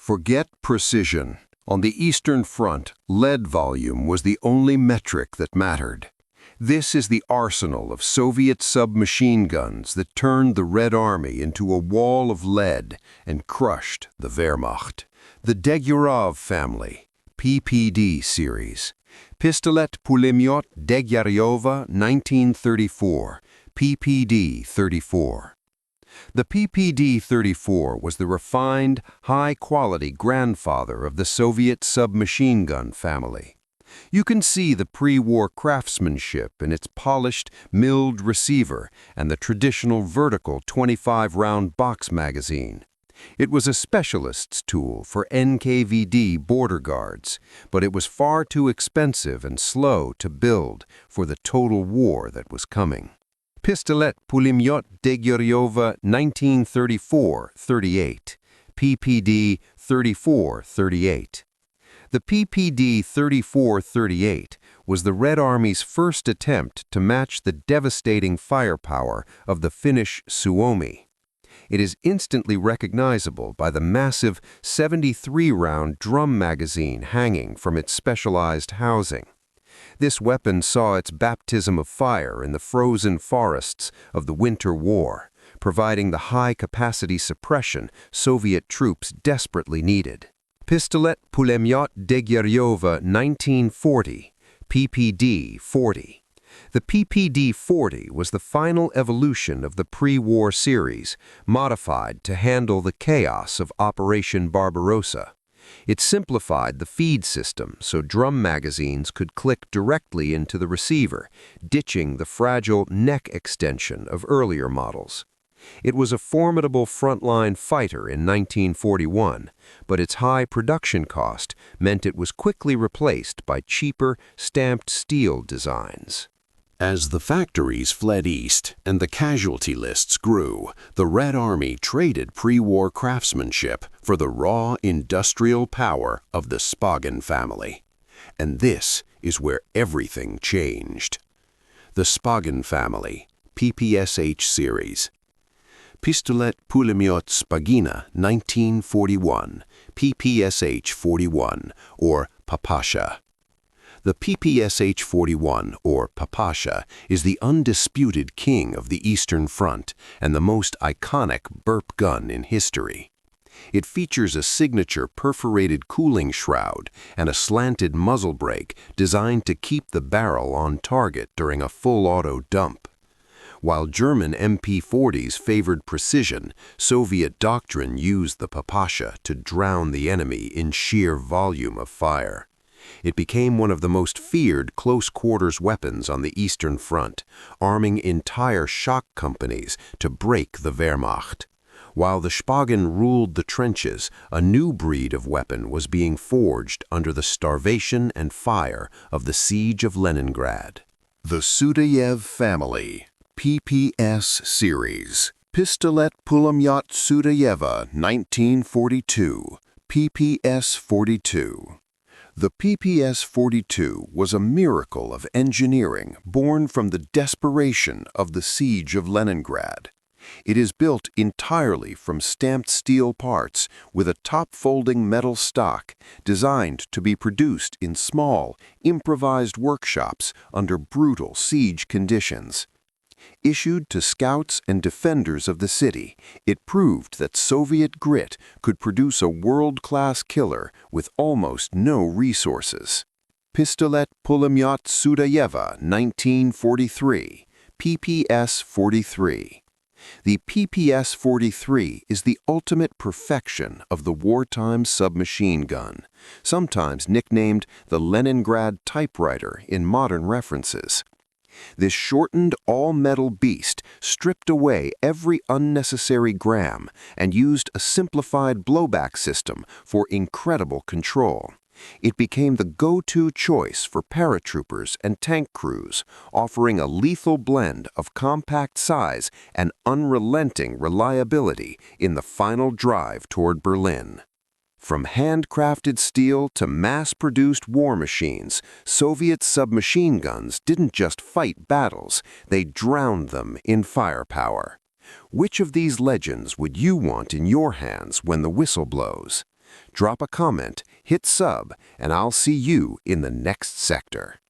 Forget precision. On the Eastern Front, lead volume was the only metric that mattered. This is the arsenal of Soviet submachine guns that turned the Red Army into a wall of lead and crushed the Wehrmacht. The DEGTYARYOV family, PPD series. Pistolet-Pulemyot DEGTYARYOV 1934, PPD-34. The PPD-34 was the refined, high-quality grandfather of the Soviet submachine gun family. You can see the pre-war craftsmanship in its polished, milled receiver and the traditional vertical 25-round box magazine. It was a specialist's tool for NKVD border guards, but it was far too expensive and slow to build for the total war that was coming. Pistolet-Pulemyot DEGTYARYOV 1934-38, PPD-34-38. The PPD-34-38 was the Red Army's first attempt to match the devastating firepower of the Finnish Suomi. It is instantly recognizable by the massive 73-round drum magazine hanging from its specialized housing. This weapon saw its baptism of fire in the frozen forests of the Winter War, providing the high-capacity suppression Soviet troops desperately needed. Pistolet-Pulemyot DEGTYARYOV 1940, PPD-40. The PPD-40 was the final evolution of the pre-war series, modified to handle the chaos of Operation Barbarossa. It simplified the feed system so drum magazines could click directly into the receiver, ditching the fragile neck extension of earlier models. It was a formidable frontline fighter in 1941, but its high production cost meant it was quickly replaced by cheaper, stamped steel designs. As the factories fled east and the casualty lists grew, the Red Army traded pre-war craftsmanship for the raw industrial power of the SHPAGIN family. And this is where everything changed. The SHPAGIN family, PPSh series. Pistolet-Pulemyot SHPAGINA 1941, PPSh-41, or PPSh. The PPSh-41, or PPSh, is the undisputed king of the Eastern Front and the most iconic burp gun in history. It features a signature perforated cooling shroud and a slanted muzzle brake designed to keep the barrel on target during a full-auto dump. While German MP-40s favored precision, Soviet doctrine used the PPSh to drown the enemy in sheer volume of fire. It became one of the most feared close-quarters weapons on the Eastern Front, arming entire shock companies to break the Wehrmacht. While the SHPAGIN ruled the trenches, a new breed of weapon was being forged under the starvation and fire of the Siege of Leningrad. The SUDAYEV family, PPS series. Pistolet-Pulemyot SUDAYEV 1942, PPS-42. The PPS-42 was a miracle of engineering born from the desperation of the Siege of Leningrad. It is built entirely from stamped steel parts with a top-folding metal stock designed to be produced in small, improvised workshops under brutal siege conditions. Issued to scouts and defenders of the city, it proved that Soviet grit could produce a world-class killer with almost no resources. Pistolet-Pulemyot SUDAYEV 1943, PPS-43. The PPS-43 is the ultimate perfection of the wartime submachine gun, sometimes nicknamed the Leningrad typewriter in modern references. This shortened all-metal beast stripped away every unnecessary gram and used a simplified blowback system for incredible control. It became the go-to choice for paratroopers and tank crews, offering a lethal blend of compact size and unrelenting reliability in the final drive toward Berlin. From handcrafted steel to mass-produced war machines, Soviet submachine guns didn't just fight battles, they drowned them in firepower. Which of these legends would you want in your hands when the whistle blows? Drop a comment, hit sub, and I'll see you in the next sector.